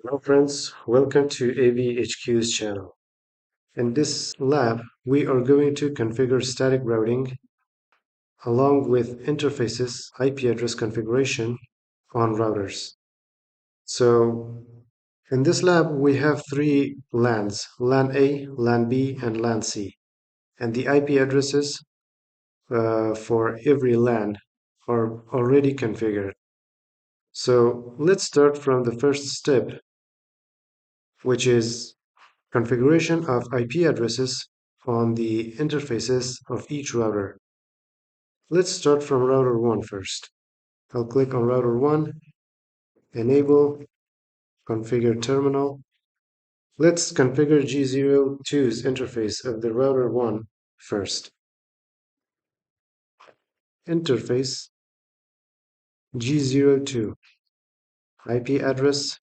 Hello friends, welcome to AVHQ's channel. In this lab, we are going to configure static routing along with interfaces IP address configuration on routers. So in this lab, we have three LANs, LAN A, LAN B, and LAN C. And the IP addresses for every LAN are already configured. So let's start from the first step, which is configuration of IP addresses on the interfaces of each router. Let's start from router 1 first. I'll click on router 1, enable, configure terminal. Let's configure G02's interface of the router 1 first. Interface G02. IP address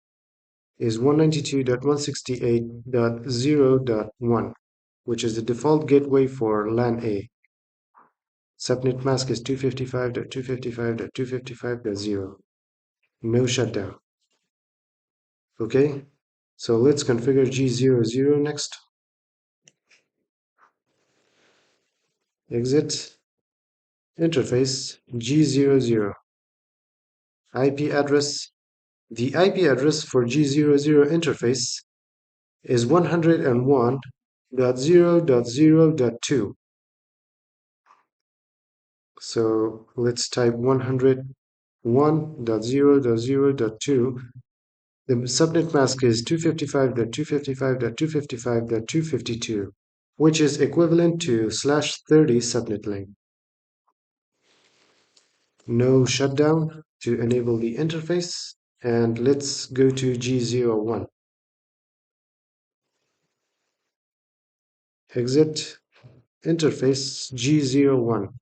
is 192.168.0.1, which is the default gateway for LAN A. Subnet mask is 255.255.255.0. No shutdown. Okay, so let's configure G00 next. Exit. Interface G00. IP address. The IP address for G00 interface is 101.0.0.2. So let's type 101.0.0.2. The subnet mask is 255.255.255.252, which is equivalent to /30 subnet length. No shutdown to enable the interface, and let's go to G01. Exit. Interface G01.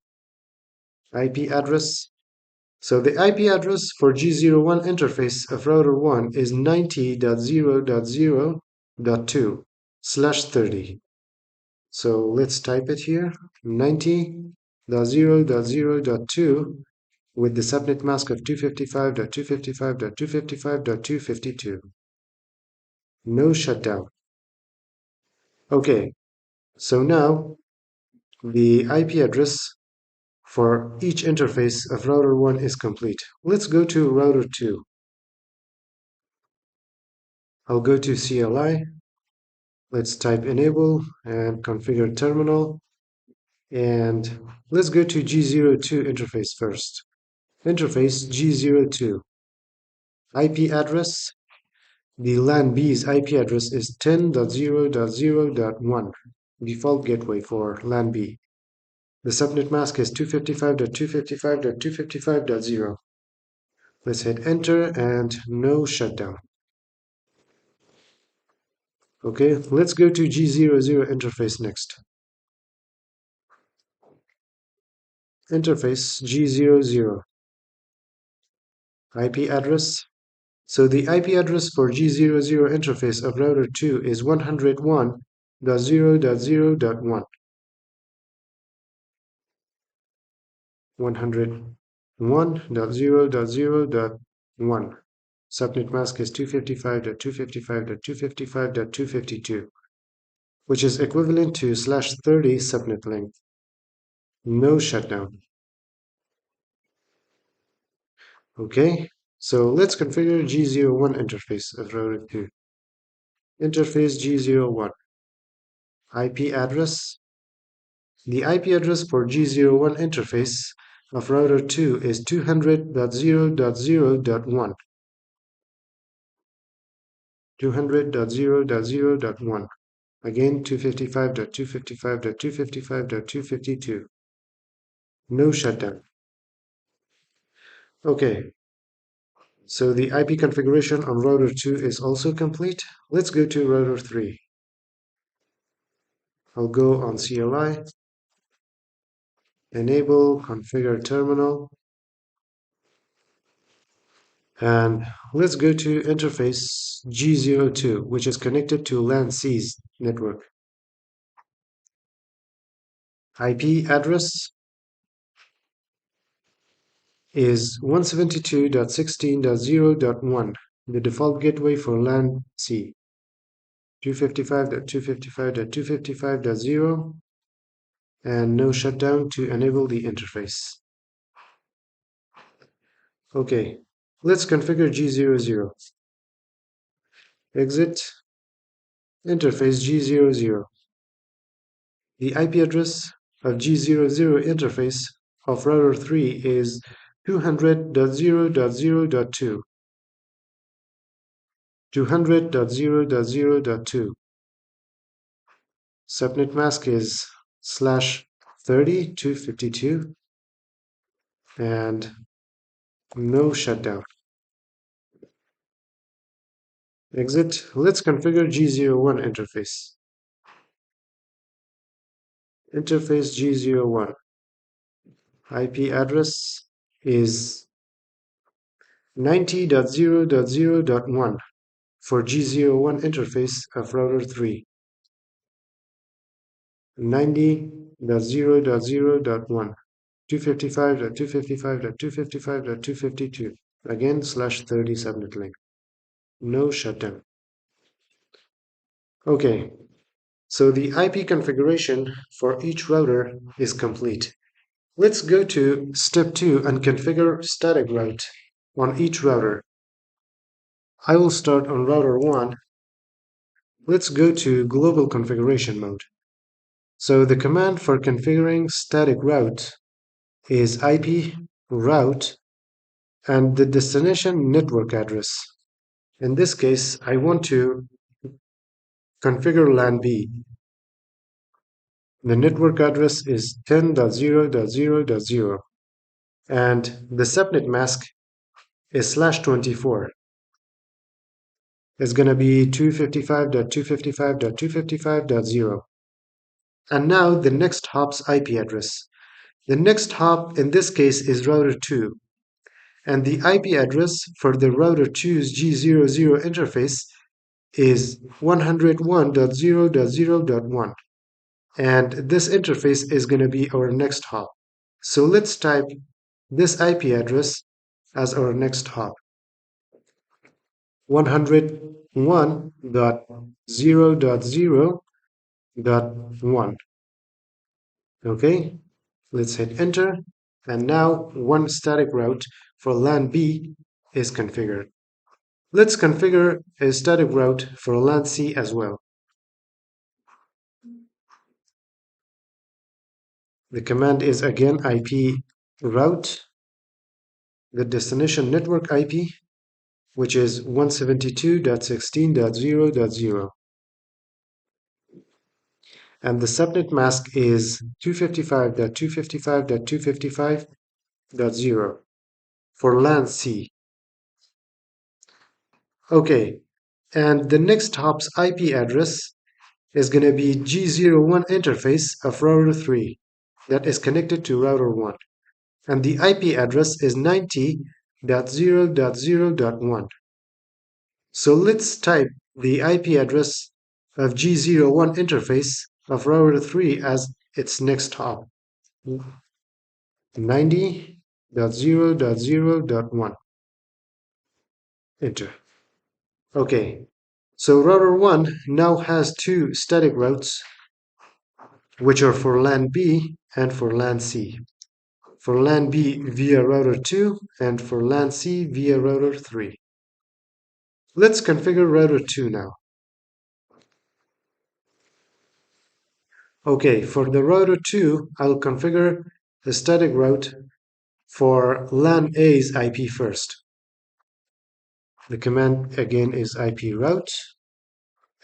IP address. So the IP address for G01 interface of router 1 is 90.0.0.2/30. So let's type it here, 90.0.0.2 with the subnet mask of 255.255.255.252. No shutdown. Okay, so now the IP address for each interface of router 1 is complete. Let's go to router 2. I'll go to CLI. Let's type enable and configure terminal. And let's go to G02 interface first. Interface G02. IP address. The LAN B's IP address is 10.0.0.1, default gateway for LAN B. The subnet mask is 255.255.255.0. Let's hit enter and no shutdown. Okay, let's go to G00 interface next. Interface G00. IP address. So the IP address for G00 interface of router 2 is 101.0.0.1. 101.0.0.1. Subnet mask is 255.255.255.252, which is equivalent to /30 subnet length. No shutdown. Okay, so let's configure G01 interface of router 2. Interface G01. IP address. The IP address for G01 interface of router 2 is 200.0.0.1. 200.0.0.1. Again, 255.255.255.252. No shutdown. Okay, so the IP configuration on router 2 is also complete. Let's go to router 3. I'll go on CLI, enable, configure terminal, and let's go to interface G02, which is connected to LAN C's network. IP address is 172.16.0.1. the default gateway for LAN C, 255.255.255.0, and no shutdown to enable the interface. Okay, let's configure G00. Exit, interface G00. The IP address of G00 interface of router 3 is 200.0.0.2. 200.0.0.2. Subnet mask is /30.252 and no shutdown. Exit. Let's configure G01 interface. Interface G01. IP address is 90.0.0.1 for G01 interface of router 3. 90.0.0.1. 255.255.255.252. Again, /30 subnet link. No shutdown. Okay, so the IP configuration for each router is complete. Let's go to step 2 and configure static route on each router. I will start on router 1. Let's go to global configuration mode. So the command for configuring static route is IP route and the destination network address. In this case, I want to configure LAN B. The network address is 10.0.0.0 and the subnet mask is /24. It's going to be 255.255.255.0. And now the next hop's IP address. The next hop in this case is router 2. And the IP address for the router 2's G00 interface is 101.0.0.1. And this interface is going to be our next hop. So let's type this IP address as our next hop. 101.0.0.1. Okay, let's hit enter. And now one static route for LAN B is configured. Let's configure a static route for LAN C as well. The command is again IP route, the destination network IP, which is 172.16.0.0. And the subnet mask is 255.255.255.0 for LAN C. Okay, and the next hop's IP address is going to be G01 interface of router 3 that is connected to router 1. And the IP address is 90.0.0.1. So let's type the IP address of G01 interface of router 3 as its next hop. 90.0.0.1. Enter. Okay, so router 1 now has two static routes which are for LAN B and for LAN C. For LAN B via router 2 and for LAN C via router 3. Let's configure router 2 now. Okay, for the router 2, I'll configure the static route for LAN A's IP first. The command again is IP route,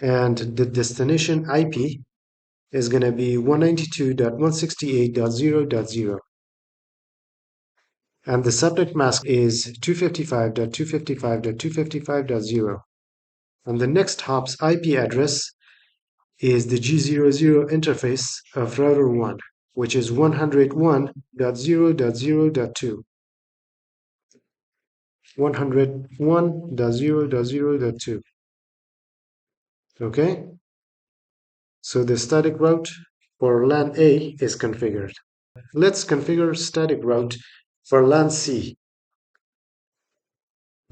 and the destination IP is going to be 192.168.0.0. And the subnet mask is 255.255.255.0. And the next hop's IP address is the G00 interface of router 1, which is 101.0.0.2. 101.0.0.2. Okay? So the static route for LAN A is configured. Let's configure static route for LAN C.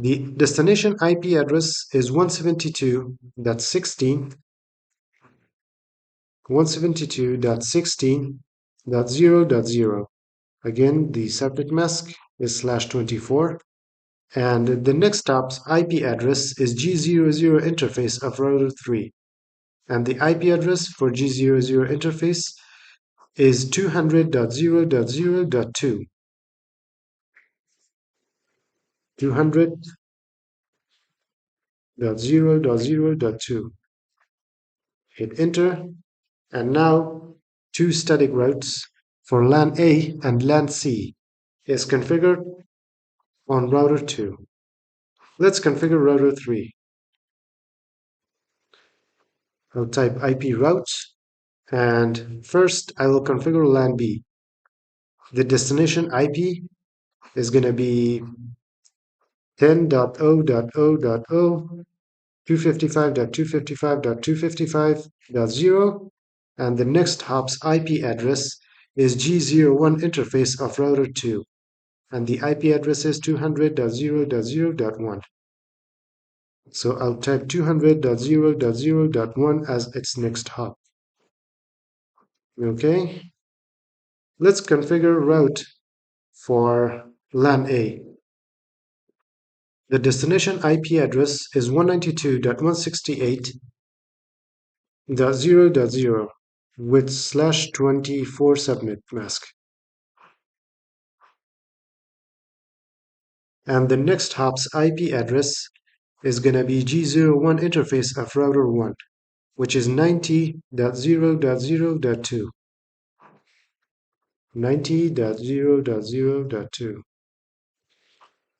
The destination IP address is 172.16.0.0. Again, the subnet mask is /24. And the next hop's IP address is G00 interface of router 3. And the IP address for G00 interface is 200.0.0.2. 200.0.0.2. Hit enter, and now two static routes for LAN A and LAN C is configured on router 2. Let's configure router 3. I'll type IP routes, and first I will configure LAN B. The destination IP is going to be 10.0.0.0, 255.255.255.0, and the next hop's IP address is G01 interface of router 2, and the IP address is 200.0.0.1. So I'll type 200.0.0.1 as its next hop. Okay, let's configure route for LAN A. The destination IP address is 192.168.0.0 with /24 subnet mask. And the next hop's IP address is going to be G01 interface of router 1, which is 90.0.0.2. 90.0.0.2.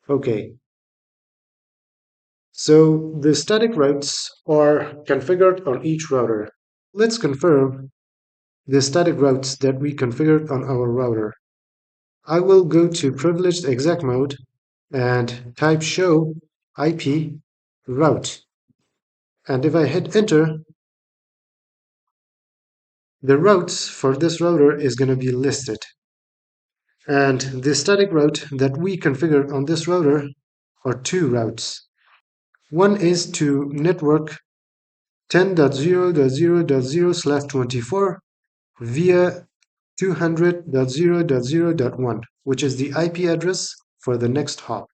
Okay. So the static routes are configured on each router. Let's confirm the static routes that we configured on our router. I will go to privileged exec mode and type show IP route. And if I hit enter, the routes for this router is going to be listed. And the static route that we configured on this router are two routes. One is to network 10.0.0.0/24 via 200.0.0.1, which is the IP address for the next hop.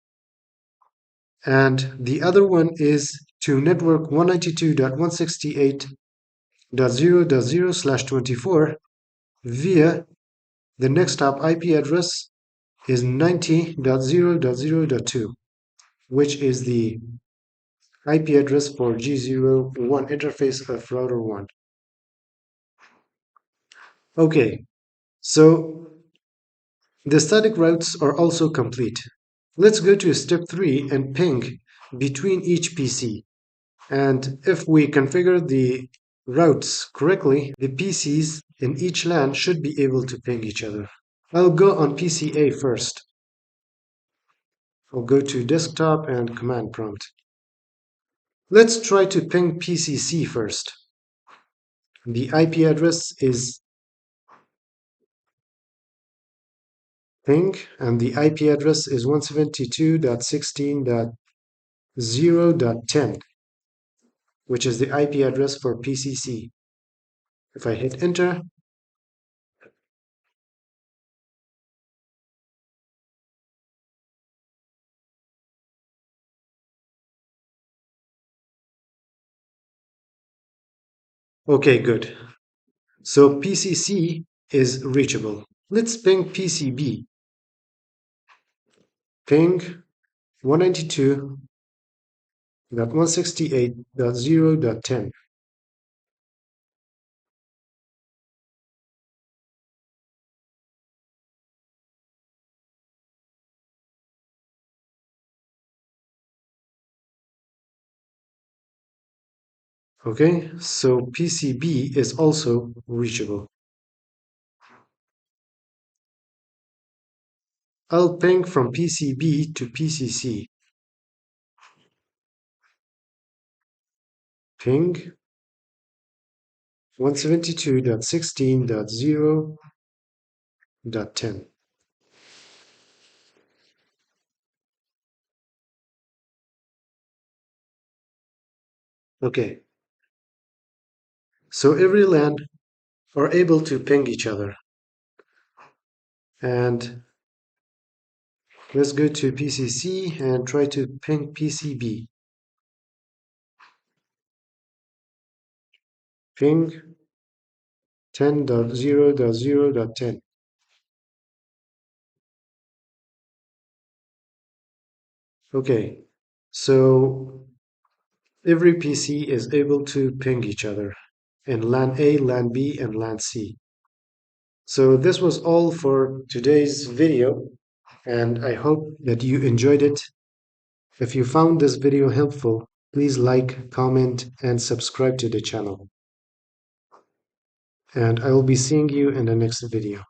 And the other one is to network 192.168.0.0/24 via the next hop IP address is 90.0.0.2, which is the IP address for G01 interface of router 1. Okay, so the static routes are also complete. Let's go to step 3 and ping between each PC. And if we configure the routes correctly, the PCs in each LAN should be able to ping each other. I'll go on PC A first. I'll go to desktop and command prompt. Let's try to ping PC C first. The IP address is ping, and the IP address is 172.16.0.10, which is the IP address for PCC. If I hit enter, okay, good. So PCC is reachable. Let's ping PCB. Ping 192.168.0.10. Okay, so PCB is also reachable. I'll ping from PCB to PCC. Ping 172.16.0.10. Okay, so every LAN are able to ping each other. And let's go to PCC and try to ping PCB. Ping 10.0.0.10. Okay, so every PC is able to ping each other in LAN A, LAN B, and LAN C. So this was all for today's video, and I hope that you enjoyed it. If you found this video helpful, please like, comment, and subscribe to the channel. And I will be seeing you in the next video.